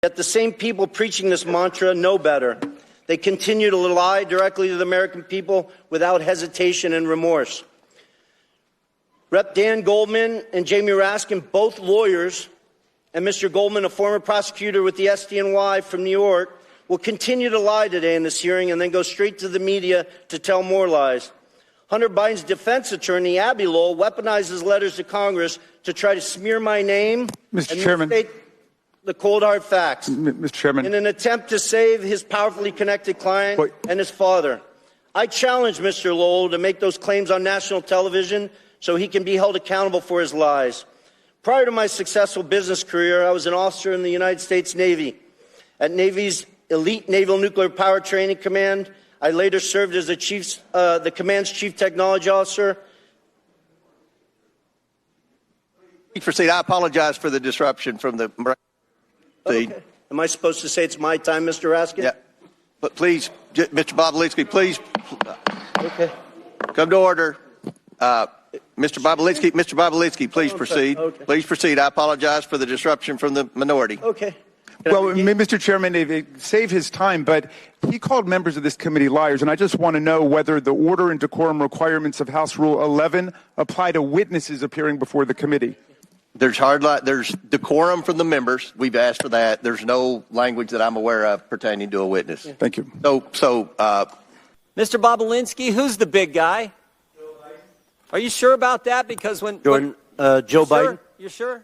Yet the same people preaching this mantra know better. They continue to lie directly to the American people without hesitation and remorse. Rep. Dan Goldman and Jamie Raskin, both lawyers, and Mr. Goldman, a former prosecutor with the SDNY from New York, will continue to lie today in this hearing and then go straight to the media to tell more lies. Hunter Biden's defense attorney, Abby Lowell, weaponizes letters to Congress to try to smear my name Mr. and Chairman. misstate the cold hard facts Mr. Chairman. in an attempt to save his powerfully connected client and his father. I challenge Mr. Lowell to make those claims on national television so he can be held accountable for his lies. Prior to my successful business career, I was an officer in the United States Navy. At Navy's elite Naval Nuclear Power Training Command, I later served as the command's chief technology officer. Proceed. I apologize for the disruption from the. Okay. Am I supposed to say it's my time, Mr. Raskin? Yeah, but please, Mr. Bobulinski, please. Okay. Come to order. Mr. Bobulinski, please proceed. Okay. Please proceed. I apologize for the disruption from the minority. Okay. Well, Mr. Chairman, it saved his time, but he called members of this committee liars, and I just want to know whether the order and decorum requirements of House Rule 11 apply to witnesses appearing before the committee. There's decorum from the members. We've asked for that. There's no language that I'm aware of pertaining to a witness. Thank you. So, Mr. Bobulinski, who's the big guy? Joe Biden. Are you sure about that? Because when Joe Biden. You're sure?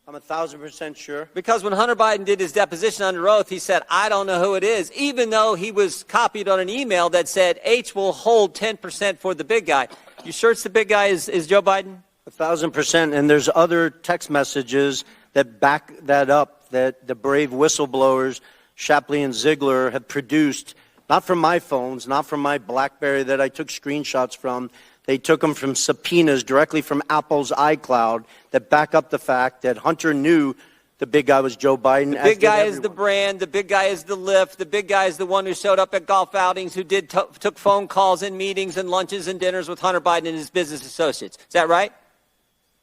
I'm 1,000% sure. Because when Hunter Biden did his deposition under oath, he said, I don't know who it is, even though he was copied on an email that said H will hold 10% for the big guy. You sure it's the big guy is Joe Biden? 1,000%. And there's other text messages that back that up, that the brave whistleblowers, Shapley and Ziegler, have produced, not from my phones, not from my BlackBerry that I took screenshots from. They took them from subpoenas directly from Apple's iCloud that back up the fact that Hunter knew the big guy was Joe Biden. The big guy is the brand. The big guy is the lift. The big guy is the one who showed up at golf outings, who took phone calls and meetings and lunches and dinners with Hunter Biden and his business associates. Is that right?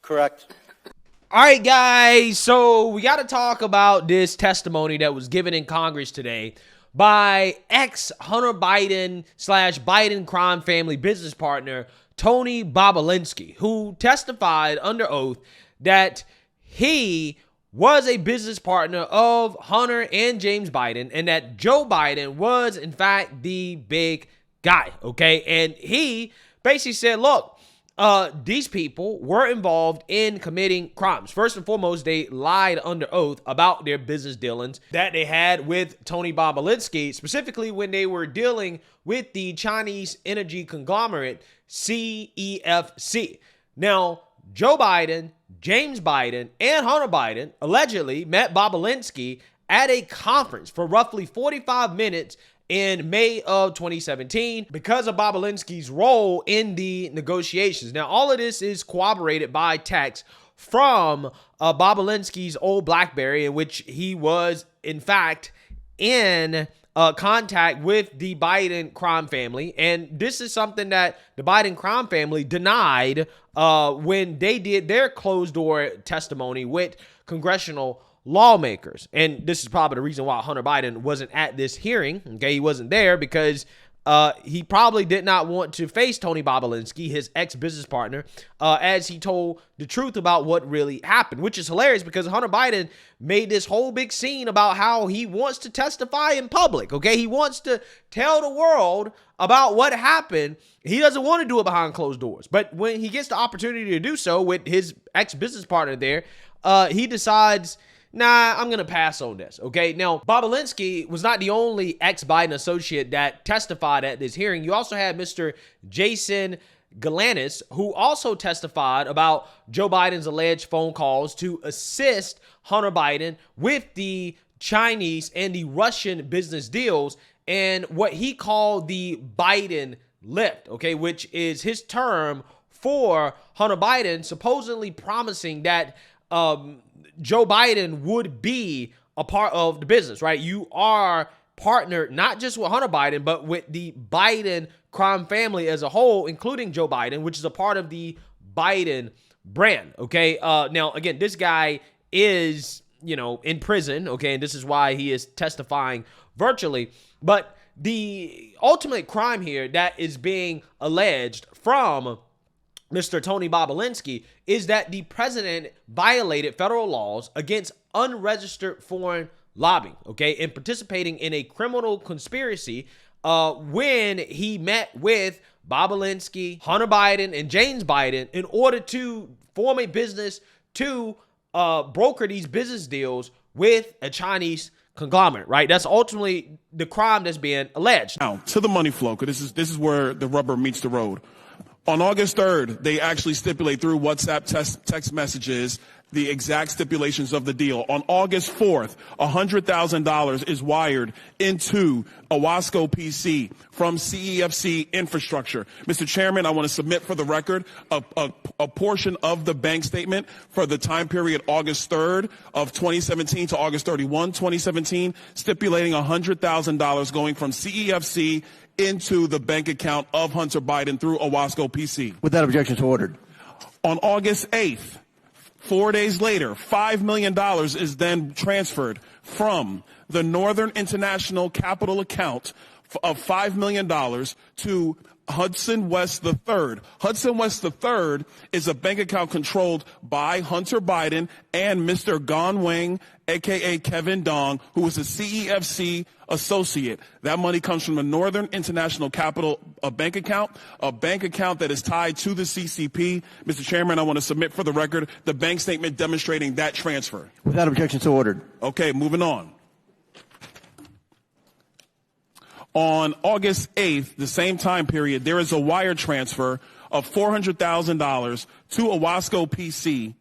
Correct. All right, guys. So we got to talk about this testimony that was given in Congress today by ex-Hunter Biden / Biden crime family business partner Tony Bobulinski, who testified under oath that he was a business partner of Hunter and James Biden and that Joe Biden was, in fact, the big guy, okay? And he basically said, look, these people were involved in committing crimes. First and foremost, they lied under oath about their business dealings that they had with Tony Bobulinski, specifically when they were dealing with the Chinese energy conglomerate CEFC. Now, Joe Biden, James Biden, and Hunter Biden allegedly met Bobulinski at a conference for roughly 45 minutes in May of 2017 because of Bobulinski's role in the negotiations. Now, all of this is corroborated by text from Bobulinski's old BlackBerry, in which he was, in fact, in contact with the Biden crime family. And this is something that the Biden crime family denied when they did their closed-door testimony with congressional lawmakers. And this is probably the reason why Hunter Biden wasn't at this hearing. Okay, he wasn't there because he probably did not want to face Tony Bobulinski, his ex-business partner, as he told the truth about what really happened, which is hilarious because Hunter Biden made this whole big scene about how he wants to testify in public, okay? He wants to tell the world about what happened. He doesn't want to do it behind closed doors. But when he gets the opportunity to do so with his ex-business partner there, he decides, nah, I'm going to pass on this, okay? Now, Bobulinski was not the only ex-Biden associate that testified at this hearing. You also had Mr. Jason Galanis, who also testified about Joe Biden's alleged phone calls to assist Hunter Biden with the Chinese and the Russian business deals and what he called the Biden lift, okay, which is his term for Hunter Biden supposedly promising that Joe Biden would be a part of the business, right? You are partnered not just with Hunter Biden, but with the Biden crime family as a whole, including Joe Biden, which is a part of the Biden brand, okay? Now, again, this guy is in prison, okay, and this is why he is testifying virtually. But the ultimate crime here that is being alleged from Mr. Tony Bobulinski is that the president violated federal laws against unregistered foreign lobbying, okay, and participating in a criminal conspiracy when he met with Bobulinski, Hunter Biden, and James Biden in order to form a business to broker these business deals with a Chinese conglomerate, right? That's ultimately the crime that's being alleged. Now, to the money flow, because this is where the rubber meets the road. On August 3rd, they actually stipulate through WhatsApp text messages the exact stipulations of the deal. On August 4th, $100,000 is wired into Owasco PC from CEFC Infrastructure. Mr. Chairman, I want to submit for the record a portion of the bank statement for the time period August 3rd of 2017 to August 31, 2017, stipulating $100,000 going from CEFC into the bank account of Hunter Biden through Owasco PC. Without objection, so ordered. On August 8th, 4 days later, $5 million is then transferred from the Northern International Capital account of $5 million to Hudson West III. Hudson West III is a bank account controlled by Hunter Biden and Mr. Gong Wang, a.k.a. Kevin Dong, who is a CEFC associate. That money comes from the Northern International Capital bank account that is tied to the CCP. Mr. Chairman, I want to submit for the record the bank statement demonstrating that transfer. Without objection, so ordered. Okay, moving on. On August 8th, the same time period, there is a wire transfer of $400,000 to Owasco PC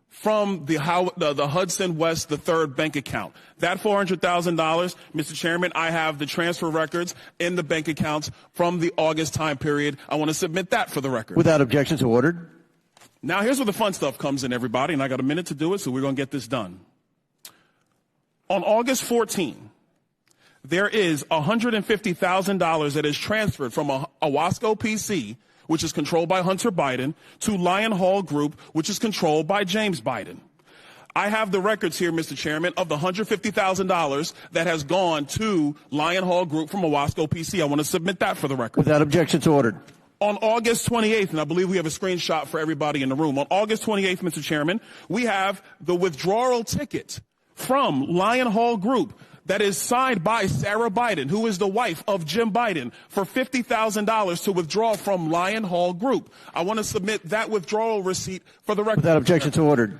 from the Hudson West III bank account. That $400,000, Mr. Chairman, I have the transfer records in the bank accounts from the August time period. I want to submit that for the record. Without objection, so ordered. Now, here's where the fun stuff comes in, everybody, and I got a minute to do it, so we're going to get this done. On August 14th, there is $150,000 that is transferred from Owasco PC, which is controlled by Hunter Biden, to Lion Hall Group, which is controlled by James Biden. I have the records here, Mr. Chairman, of the $150,000 that has gone to Lion Hall Group from Owasco PC. I want to submit that for the record. Without objection, so ordered. On August 28th, and I believe we have a screenshot for everybody in the room. On August 28th, Mr. Chairman, we have the withdrawal ticket from Lion Hall Group that is signed by Sarah Biden, who is the wife of Jim Biden, for $50,000 to withdraw from Lion Hall Group. I want to submit that withdrawal receipt for the record. Without objection, so ordered.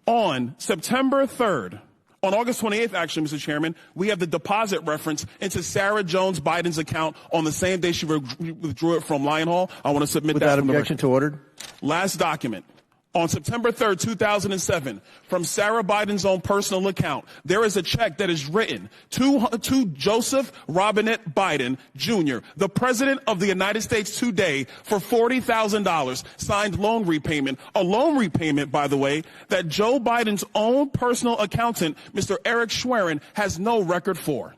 On September 3rd, on August 28th, actually, Mr. Chairman, we have the deposit reference into Sarah Jones Biden's account on the same day she withdrew it from Lion Hall. I want to submit that from the record. Without objection, so ordered. Last document. On September 3rd, 2007, from Sarah Biden's own personal account, there is a check that is written to Joseph Robinette Biden, Jr., the President of the United States today, for $40,000, signed loan repayment. A loan repayment, by the way, that Joe Biden's own personal accountant, Mr. Eric Schwerin, has no record for.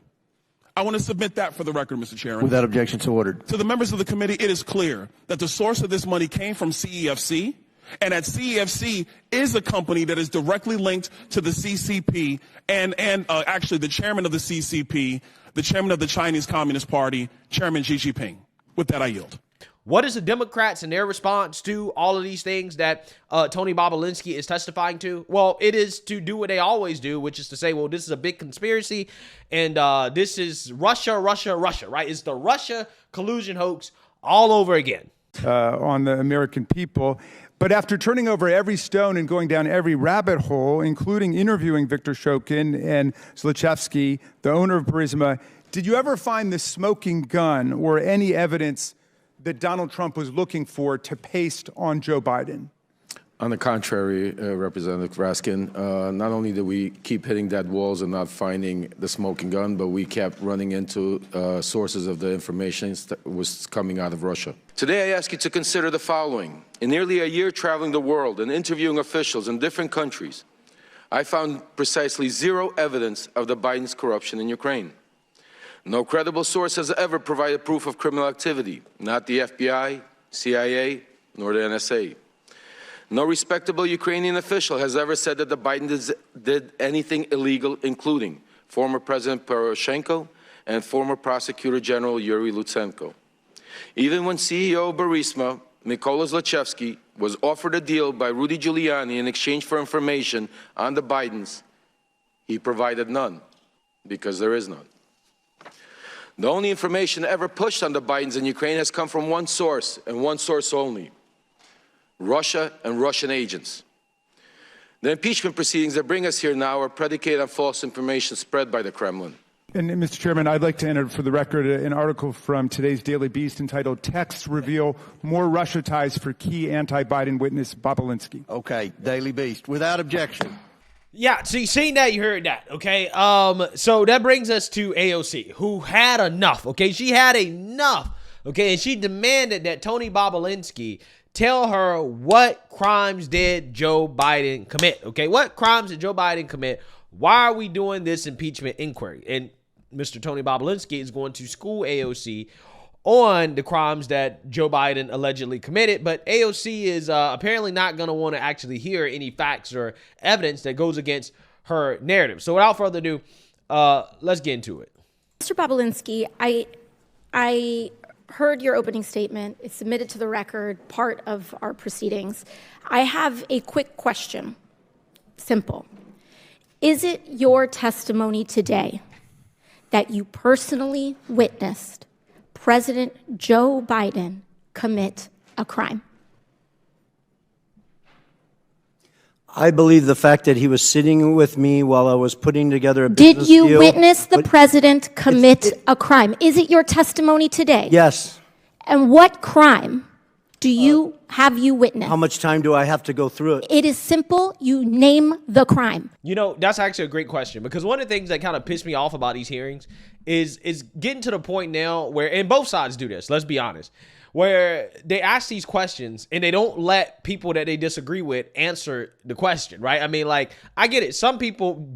I want to submit that for the record, Mr. Chairman. Without objection, so ordered. To the members of the committee, it is clear that the source of this money came from CEFC, and that CEFC is a company that is directly linked to the CCP and actually the chairman of the CCP, the chairman of the Chinese Communist Party, Chairman Xi Jinping. With that, I yield. What is the Democrats and their response to all of these things that Tony Bobulinski is testifying to? Well, it is to do what they always do, which is to say, well, this is a big conspiracy, and this is Russia, right? It's the Russia collusion hoax all over again. On the American people. But after turning over every stone and going down every rabbit hole, including interviewing Viktor Shokin and Zlochevsky, the owner of Burisma, did you ever find the smoking gun or any evidence that Donald Trump was looking for to paste on Joe Biden? On the contrary, Representative Raskin, not only did we keep hitting dead walls and not finding the smoking gun, but we kept running into sources of the information that was coming out of Russia. Today, I ask you to consider the following. In nearly a year traveling the world and interviewing officials in different countries, I found precisely zero evidence of the Biden's corruption in Ukraine. No credible source has ever provided proof of criminal activity, not the FBI, CIA, nor the NSA. No respectable Ukrainian official has ever said that the Bidens did anything illegal, including former President Poroshenko and former Prosecutor General Yuri Lutsenko. Even when CEO Burisma, Mykola Zlochevsky, was offered a deal by Rudy Giuliani in exchange for information on the Bidens, he provided none, because there is none. The only information ever pushed on the Bidens in Ukraine has come from one source, and one source only: Russia and Russian agents. The impeachment proceedings that bring us here now are predicated on false information spread by the Kremlin. And Mr. Chairman, I'd like to enter for the record an article from today's Daily Beast entitled "Texts Reveal More Russia Ties for Key Anti-Biden Witness Bobulinski." Okay, Daily Beast, without objection. Yeah, so you seen that, you heard that, okay? So that brings us to AOC, who had enough, okay? She had enough, okay? And she demanded that Tony Bobulinski tell her what crimes did Joe Biden commit, okay? What crimes did Joe Biden commit? Why are we doing this impeachment inquiry? And Mr. Tony Bobulinski is going to school AOC on the crimes that Joe Biden allegedly committed, but AOC is apparently not going to want to actually hear any facts or evidence that goes against her narrative. So without further ado, let's get into it. Mr. Bobulinski, I heard your opening statement. It's submitted to the record, part of our proceedings. I have a quick question. Simple. Is it your testimony today that you personally witnessed President Joe Biden commit a crime? I believe the fact that he was sitting with me while I was putting together a business deal. Did you deal, witness the president commit a crime? Is it your testimony today? Yes. And what crime have you witnessed? How much time do I have to go through it? It is simple. You name the crime. You know, that's actually a great question, because one of the things that kind of pissed me off about these hearings is getting to the point now where, and both sides do this, let's be honest, where they ask these questions and they don't let people that they disagree with answer the question, right? I mean, like, I get it. Some people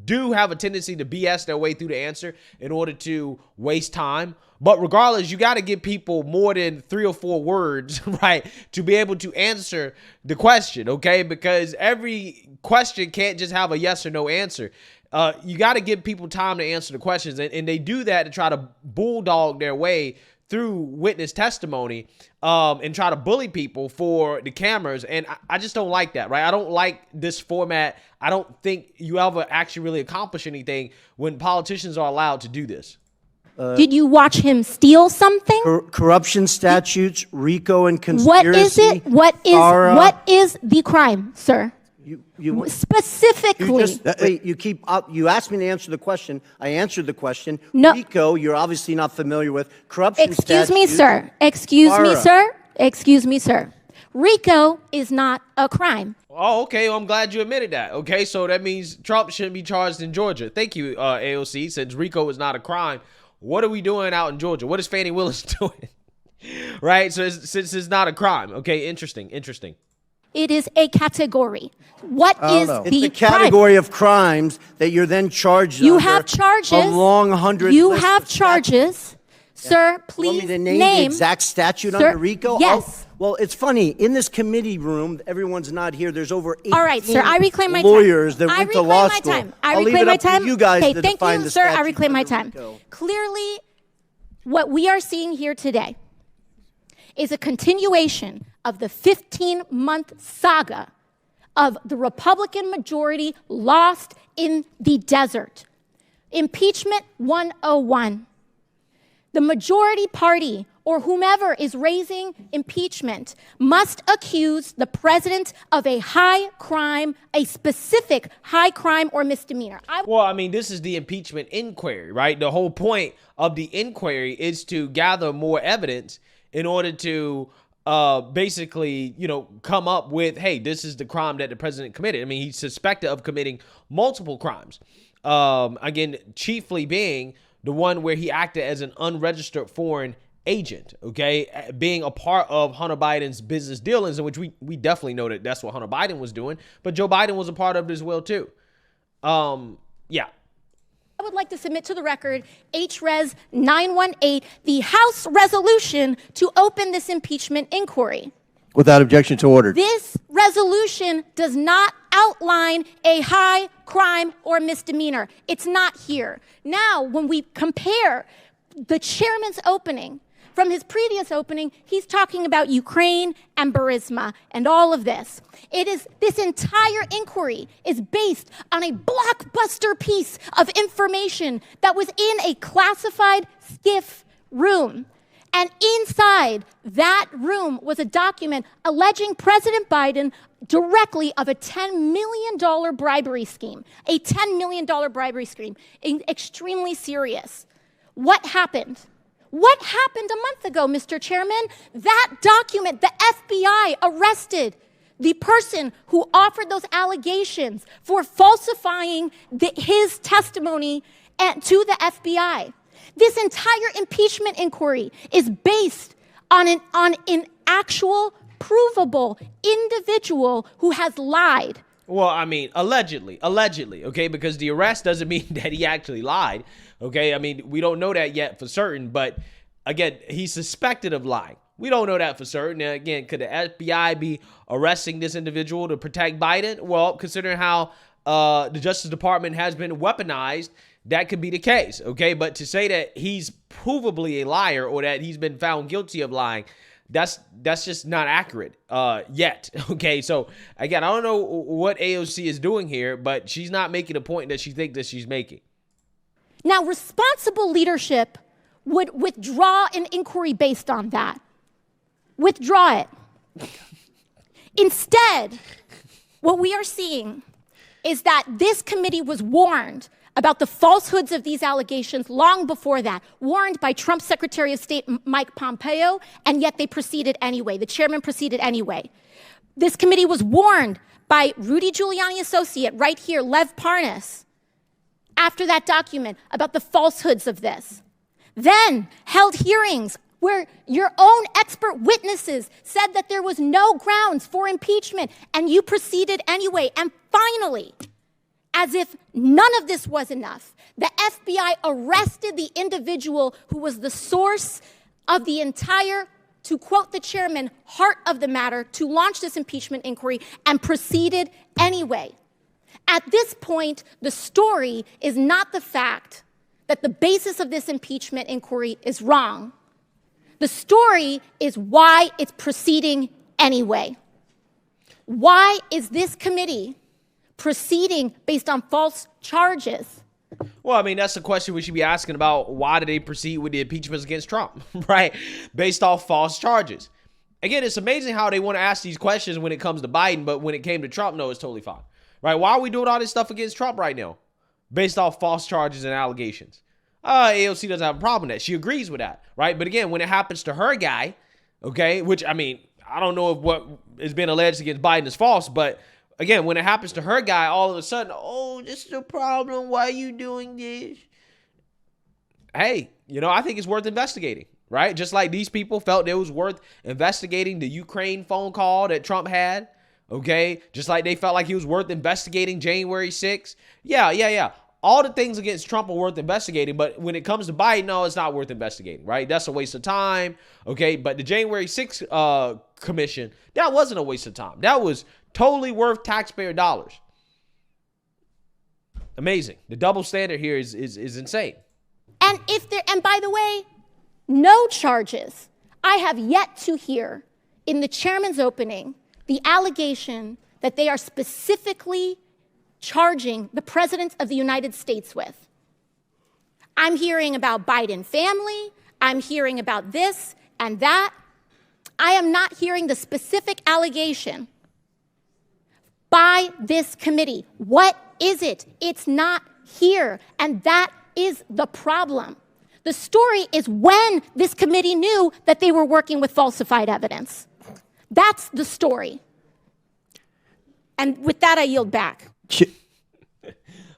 do have a tendency to BS their way through the answer in order to waste time. But regardless, you got to give people more than 3 or 4 words, right, to be able to answer the question, okay? Because every question can't just have a yes or no answer. You got to give people time to answer the questions, and they do that to try to bulldog their way through witness testimony and try to bully people for the cameras. And I just don't like that, right? I don't like this format. I don't think you ever actually really accomplish anything when politicians are allowed to do this. Did you watch him steal something? Corruption statutes, RICO and conspiracy. What is it? What is the crime, sir? Specifically. You asked me to answer the question. I answered the question. No. RICO, you're obviously not familiar with. Corruption Excuse statutes. me, sir. Excuse me, sir. RICO is not a crime. Oh, okay. Well, I'm glad you admitted that. Okay, so that means Trump shouldn't be charged in Georgia. Thank you, AOC. Since RICO is not a crime, what are we doing out in Georgia? What is Fannie Willis doing? Right? So since it's not a crime. Okay, interesting. It is a category. What is the It's a category of crimes that you're then charged You under have charges. A long 100 You list have of charges. statutes. Sir, please Want me to name the exact statute under RICO? Yes. Well, it's funny. In this committee room, everyone's not here. There's over 18 All right, sir. I reclaim my lawyers time. that went to law school. I I'll leave reclaim it my up time. to you guys okay, to thank define you, the sir. I statute reclaim my under time. RICO. Clearly, what we are seeing here today is a continuation of the 15-month saga of the Republican majority lost in the desert. Impeachment 101. The majority party, or whomever is raising impeachment, must accuse the president of a high crime, a specific high crime or misdemeanor. Well, I mean, this is the impeachment inquiry, right? The whole point of the inquiry is to gather more evidence in order to basically, come up with, hey, this is the crime that the president committed. I mean, he's suspected of committing multiple crimes. Again, chiefly being the one where he acted as an unregistered foreign agent, okay, being a part of Hunter Biden's business dealings, in which we definitely know that that's what Hunter Biden was doing, but Joe Biden was a part of it as well, too. Yeah. I would like to submit to the record HRES 918, the House resolution to open this impeachment inquiry. Without objection to order. This resolution does not outline a high crime or misdemeanor. It's not here. Now, when we compare the chairman's opening from his previous opening, he's talking about Ukraine and Burisma and all of this. This entire inquiry is based on a blockbuster piece of information that was in a classified SCIF room. And inside that room was a document alleging President Biden directly of a $10 million bribery scheme, a $10 million bribery scheme, extremely serious. What happened? What happened a month ago, Mr. Chairman? That document, the FBI arrested the person who offered those allegations for falsifying his testimony to the FBI. This entire impeachment inquiry is based on an actual, provable individual who has lied. Well, I mean, allegedly, okay, because the arrest doesn't mean that he actually lied, okay? I mean, we don't know that yet for certain, but again, he's suspected of lying. We don't know that for certain. Now, again, could the FBI be arresting this individual to protect Biden? Well, considering how the Justice Department has been weaponized, that could be the case, okay? But to say that he's provably a liar or that he's been found guilty of lying, that's just not accurate yet, okay? So, again, I don't know what AOC is doing here, but she's not making a point that she thinks that she's making. Now, responsible leadership would withdraw an inquiry based on that. Withdraw it. Instead, what we are seeing is that this committee was warned about the falsehoods of these allegations long before that, warned by Trump's Secretary of State Mike Pompeo, and yet they proceeded anyway. The chairman proceeded anyway. This committee was warned by Rudy Giuliani associate right here, Lev Parnas, after that document about the falsehoods of this. Then held hearings where your own expert witnesses said that there was no grounds for impeachment, and you proceeded anyway. And finally, as if none of this was enough, the FBI arrested the individual who was the source of the entire, to quote the chairman, heart of the matter, to launch this impeachment inquiry, and proceeded anyway. At this point, the story is not the fact that the basis of this impeachment inquiry is wrong. The story is why it's proceeding anyway. Why is this committee proceeding based on false charges? Well, I mean, that's the question we should be asking about. Why did they proceed with the impeachments against Trump, right? Based off false charges. Again, it's amazing how they want to ask these questions when it comes to Biden, but when it came to Trump, no, it's totally fine, right? Why are we doing all this stuff against Trump right now? Based off false charges and allegations. AOC doesn't have a problem with that. She agrees with that, right? But again, when it happens to her guy, okay, which, I mean, I don't know if what is being alleged against Biden is false, but again, when it happens to her guy, all of a sudden, oh, this is a problem. Why are you doing this? Hey, I think it's worth investigating, right? Just like these people felt it was worth investigating the Ukraine phone call that Trump had, okay? Just like they felt like he was worth investigating January 6th. Yeah. All the things against Trump are worth investigating, but when it comes to Biden, no, it's not worth investigating, right? That's a waste of time, okay? But the January 6th commission, that wasn't a waste of time. That was totally worth taxpayer dollars. Amazing. The double standard here is insane. And by the way, no charges. I have yet to hear in the chairman's opening the allegation that they are specifically charging the president of the United States with. I'm hearing about Biden family. I'm hearing about this and that. I am not hearing the specific allegation by this committee. What is it? It's not here. And that is the problem. The story is when this committee knew that they were working with falsified evidence. That's the story. And with that, I yield back.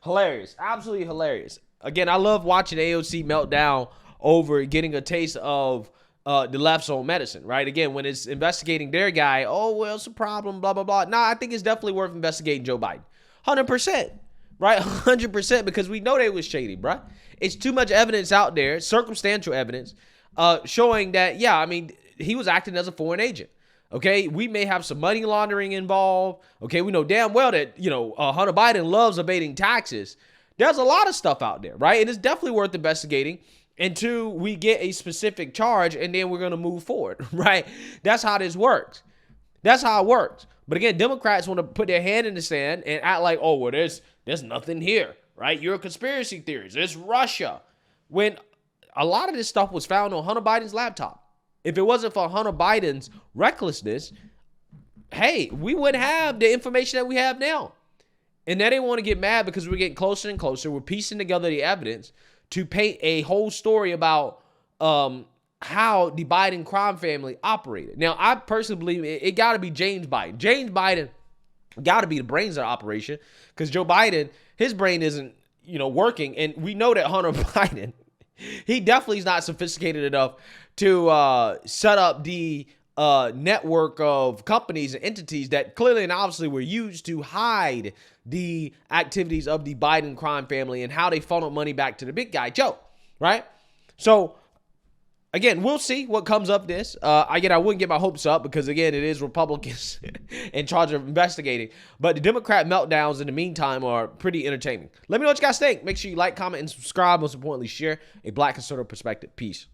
Hilarious. Absolutely hilarious. Again, I love watching AOC melt down over getting a taste of the left's own medicine, right? Again, when it's investigating their guy, oh, well, it's a problem, blah, blah, blah. Nah, I think it's definitely worth investigating Joe Biden. 100%, right? 100%, because we know they was shady, bruh. It's too much evidence out there, circumstantial evidence, showing that, yeah, I mean, he was acting as a foreign agent. Okay, we may have some money laundering involved. Okay, we know damn well that, Hunter Biden loves evading taxes. There's a lot of stuff out there, right? And it's definitely worth investigating until we get a specific charge, and then we're going to move forward, right? That's how this works. That's how it works. But again, Democrats want to put their hand in the sand and act like, oh, well, there's nothing here, right? You're a conspiracy theorist. It's Russia. When a lot of this stuff was found on Hunter Biden's laptop. If it wasn't for Hunter Biden's recklessness, hey, we wouldn't have the information that we have now. And now they want to get mad because we're getting closer and closer. We're piecing together the evidence to paint a whole story about how the Biden crime family operated. Now, I personally believe it got to be James Biden. James Biden got to be the brains of the operation because Joe Biden, his brain isn't, working. And we know that Hunter Biden, he definitely is not sophisticated enough to set up the network of companies and entities that clearly and obviously were used to hide the activities of the Biden crime family and how they funneled money back to the big guy, Joe, right? So, again, we'll see what comes up this. I wouldn't get my hopes up because, again, it is Republicans in charge of investigating. But the Democrat meltdowns in the meantime are pretty entertaining. Let me know what you guys think. Make sure you like, comment, and subscribe. Most importantly, share a Black conservative perspective. Peace.